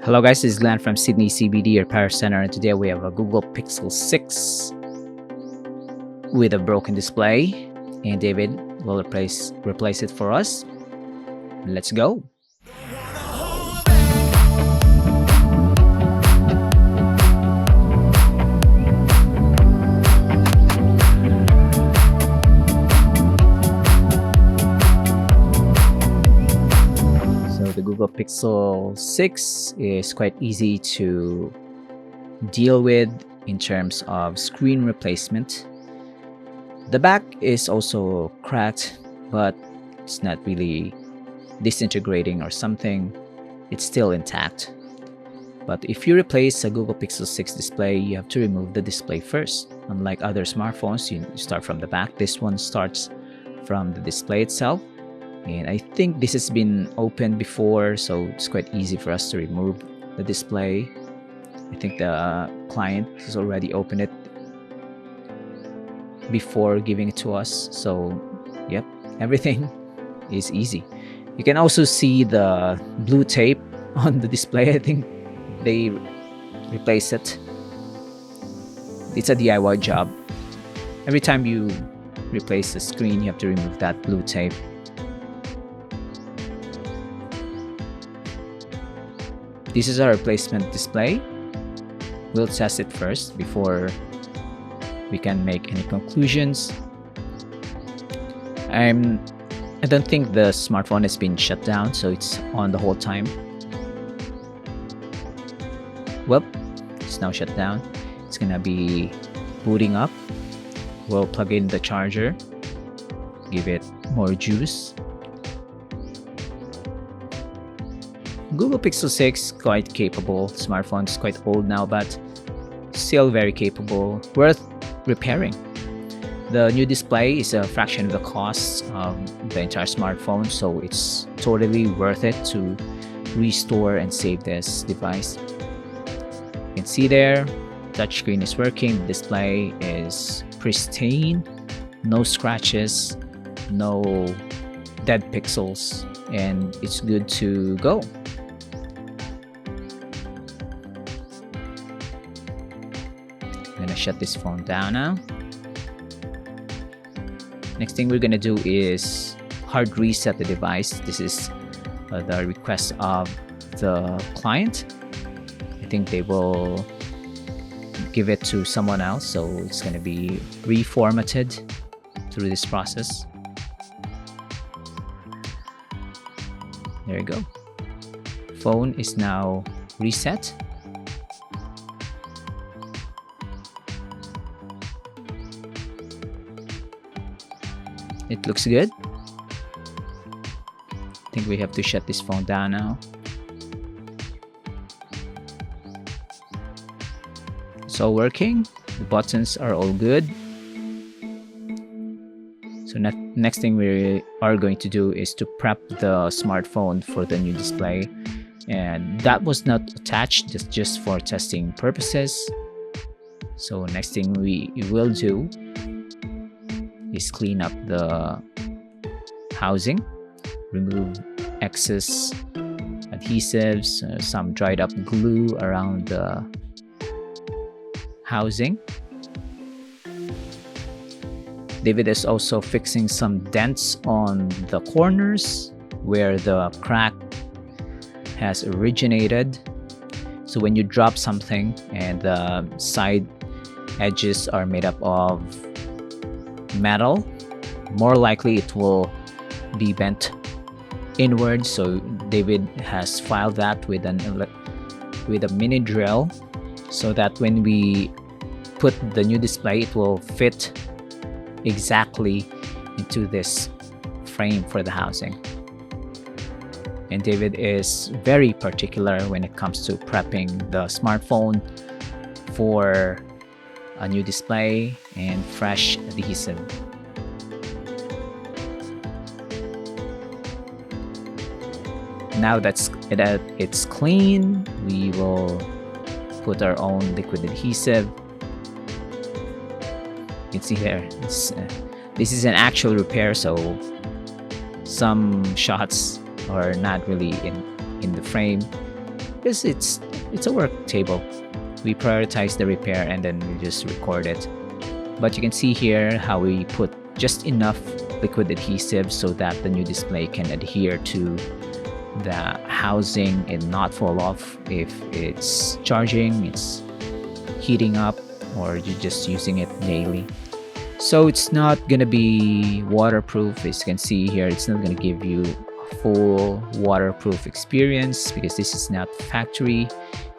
Hello guys, this is Glenn from Sydney CBD Repair Centre, and today we have a Google Pixel 6 with a broken display, and David will replace it for us. Let's go. The Google Pixel 6 is quite easy to deal with in terms of screen replacement. The back is also cracked, but it's not really disintegrating or something. It's still intact. But if you replace a Google Pixel 6 display, you have to remove the display first. Unlike other smartphones, you start from the back. This one starts from the display itself. And I think this has been opened before, so it's quite easy for us to remove the display. I think the client has already opened it before giving it to us. So, yep, everything is easy. You can also see the blue tape on the display. I think they replaced it. It's a DIY job. Every time you replace the screen, you have to remove that blue tape. This is our replacement display. We'll test it first before we can make any conclusions. I don't think the smartphone has been shut down, so it's on the whole time. Well, it's now shut down. It's gonna be booting up. We'll plug in the charger, give it more juice. Google Pixel 6, quite capable smartphone. It's quite old now, but still very capable, worth repairing. The new display is a fraction of the cost of the entire smartphone, so it's totally worth it to restore and save this device. You can see there, touchscreen is working, the display is pristine, no scratches, no dead pixels, and it's good to go. I'm gonna shut this phone down now. Next thing we're gonna do is hard reset the device. This is the request of the client. I think they will give it to someone else, so it's gonna be reformatted through this process. There you go. Phone is now reset. It looks good. I think we have to shut this phone down now. It's all working. The buttons are all good. So next thing we are going to do is to prep the smartphone for the new display. And that was not attached, just for testing purposes. So next thing we will do is clean up the housing, remove excess adhesives, some dried up glue around the housing. David is also fixing some dents on the corners where the crack has originated. So when you drop something and the side edges are made up of metal, more likely it will be bent inward. So David has filed that with a mini drill, so that when we put the new display, it will fit exactly into this frame for the housing. And David is very particular when it comes to prepping the smartphone for a new display and fresh adhesive. Now that it's clean, we will put our own liquid adhesive. You can see here, this is an actual repair, so some shots are not really in the frame. because it's a work table. We prioritize the repair and then we just record it. But you can see here how we put just enough liquid adhesive so that the new display can adhere to the housing and not fall off if it's charging, it's heating up, or you're just using it daily. So it's not gonna be waterproof. As you can see here, it's not gonna give you a full waterproof experience because this is not factory,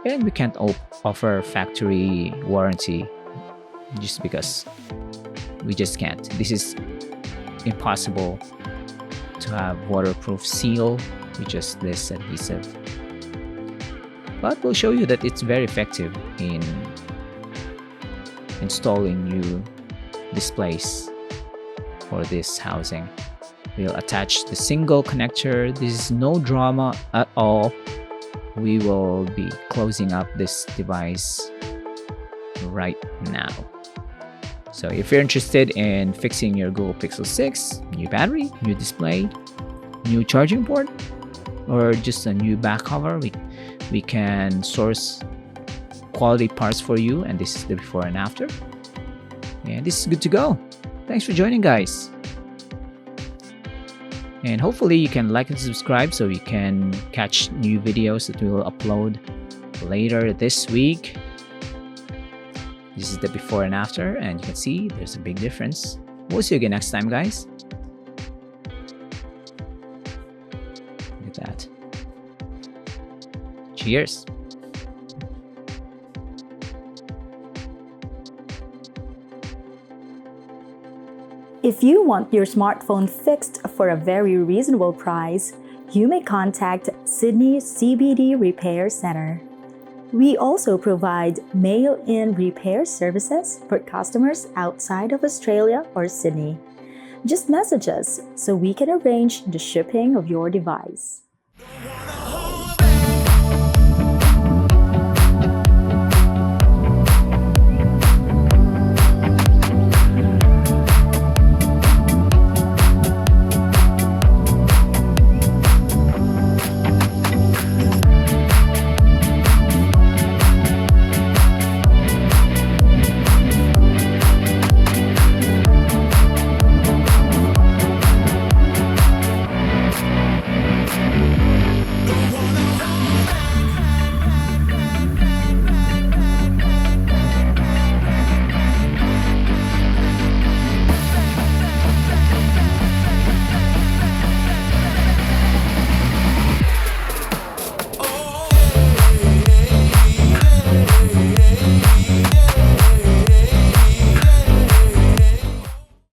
and we can't offer factory warranty just because we just can't. This is impossible to have waterproof seal with just this adhesive. But we'll show you that it's very effective in installing new displays for this housing. We'll attach the single connector. This is no drama at all. We will be closing up this device right now. So if you're interested in fixing your Google Pixel 6, new battery, new display, new charging port, or just a new back cover, we can source quality parts for you, and this is the before and after. And this is good to go. Thanks for joining, guys. And hopefully you can like and subscribe so you can catch new videos that we will upload later this week. This is the before and after, and you can see there's a big difference. We'll see you again next time, guys. Look at that. Cheers. If you want your smartphone fixed for a very reasonable price, you may contact Sydney CBD Repair Centre. We also provide mail-in repair services for customers outside of Australia or Sydney. Just message us so we can arrange the shipping of your device.